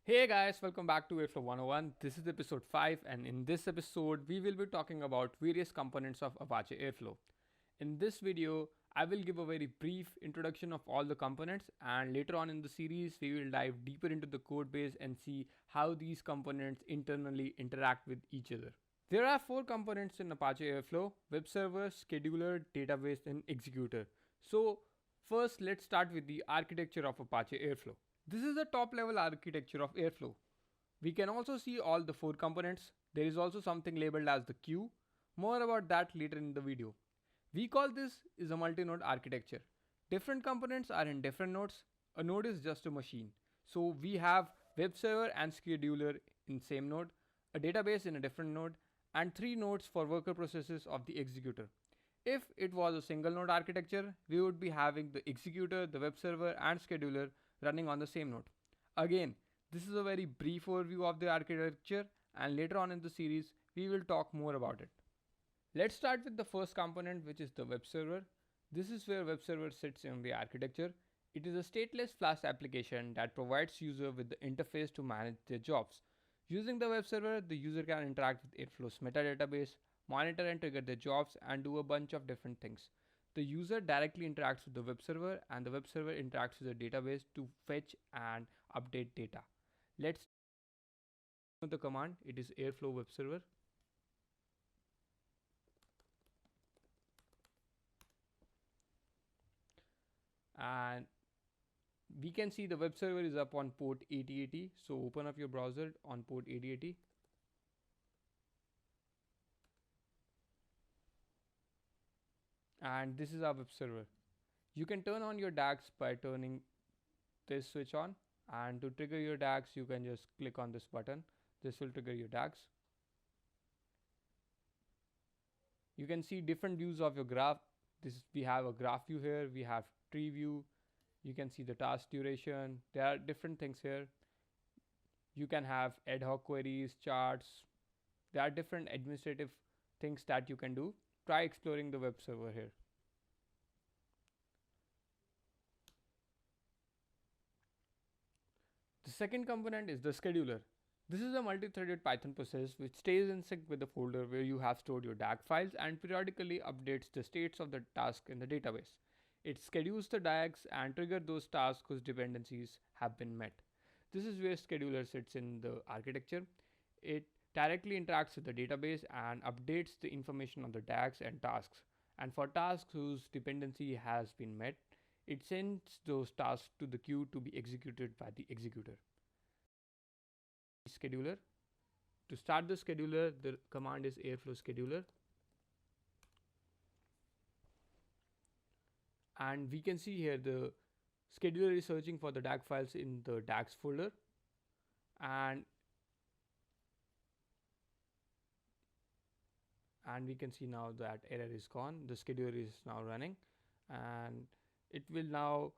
Hey guys, welcome back to Airflow 101. This is episode 5, and in this episode, we will be talking about various components of Apache Airflow. In this video, I will give a very brief introduction of all the components, and later on in the series, we will dive deeper into the code base and see how these components internally interact with each other. There are four components in Apache Airflow: web server, scheduler, database, and executor. So, first, let's start with the architecture of Apache Airflow. This is the top level architecture of Airflow. We can also see all the four components. There is also something labeled as the queue. More about that later in the video. We call this is a multi-node architecture. Different components are in different nodes. A node is just a machine. So we have web server and scheduler in same node, a database in a different node, and three nodes for worker processes of the executor. If it was a single node architecture, we would be having the executor, the web server, and scheduler running on the same node. Again, this is a very brief overview of the architecture, and later on in the series, we will talk more about it. Let's start with the first component, which is the web server. This is where web server sits in the architecture. It is a stateless Flash application that provides user with the interface to manage their jobs. Using the web server, the user can interact with Airflow's metadatabase, monitor and trigger their jobs, and do a bunch of different things. The user directly interacts with the web server, and the web server interacts with the database to fetch and update data. Let's with the command. It is Airflow web server, and we can see the web server is up on port 8080. So open up your browser on port 8080, and this is our web server. You can turn on your DAX by turning this switch on, and to trigger your DAX you can just click on this button. This will trigger your DAX. You can see different views of your graph. We have a graph view here, we have tree view. You can see the task duration. There are different things here. You can have ad hoc queries, charts. There are different administrative things that you can do. Try exploring the web server here. The second component is the scheduler. This is a multi-threaded Python process which stays in sync with the folder where you have stored your DAG files and periodically updates the states of the task in the database. It schedules the DAGs and triggers those tasks whose dependencies have been met. This is where scheduler sits in the architecture. It directly interacts with the database and updates the information on the DAGs and tasks. And for tasks whose dependency has been met, it sends those tasks to the queue to be executed by the executor. Scheduler. To start the scheduler, the command is airflow scheduler. And we can see here the scheduler is searching for the DAG files in the DAGs folder. And we can see now that error is gone. The scheduler is now running, and it will now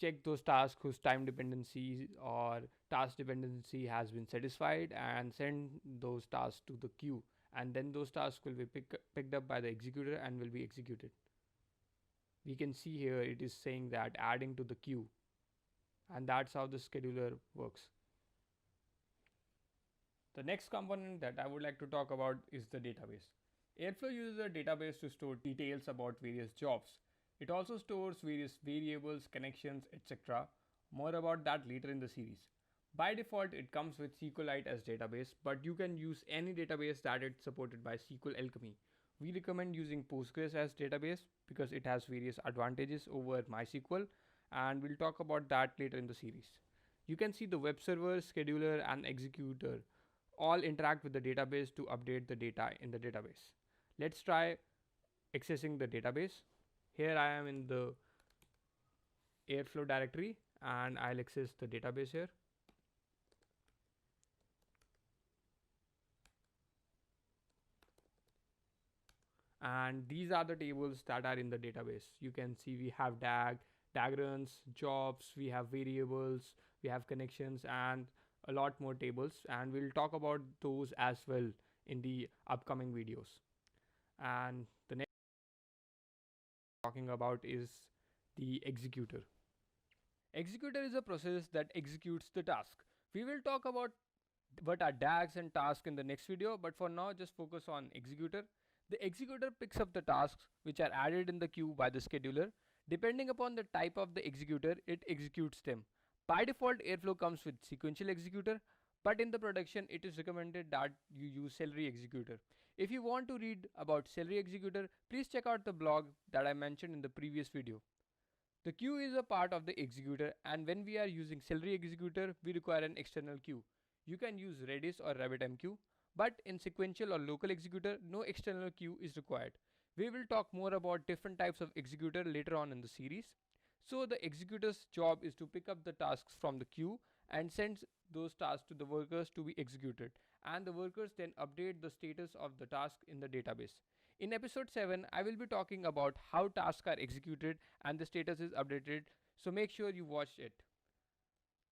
check those tasks whose time dependency or task dependency has been satisfied and send those tasks to the queue, and then those tasks will be picked up by the executor and will be executed. We can see here it is saying that adding to the queue, and that's how the scheduler works. The next component that I would like to talk about is the database. Airflow uses a database to store details about various jobs. It also stores various variables, connections, etc. More about that later in the series. By default, it comes with SQLite as database, but you can use any database that is supported by SQL Alchemy. We recommend using Postgres as database because it has various advantages over MySQL, and we'll talk about that later in the series. You can see the web server, scheduler, and executor all interact with the database to update the data in the database. Let's try accessing the database. Here I am in the Airflow directory, and I'll access the database here. And these are the tables that are in the database. You can see we have DAG runs, jobs, we have variables, we have connections, and a lot more tables. And we'll talk about those as well in the upcoming videos. And the next talking about is the executor. Executor is a process that executes the task. We will talk about what are DAGs and tasks in the next video, but for now, just focus on Executor. The Executor picks up the tasks which are added in the queue by the scheduler. Depending upon the type of the executor, it executes them. By default, Airflow comes with sequential executor, but in the production, it is recommended that you use celery executor. If you want to read about celery executor, please check out the blog that I mentioned in the previous video. The queue is a part of the executor, and when we are using celery executor, we require an external queue. You can use Redis or RabbitMQ, but in sequential or local executor, no external queue is required. We will talk more about different types of executor later on in the series. So the executor's job is to pick up the tasks from the queue and sends those tasks to the workers to be executed, and the workers then update the status of the task in the database. In episode 7, I will be talking about how tasks are executed and the status is updated, so make sure you watch it.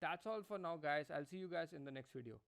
That's all for now, guys. I'll see you guys in the next video.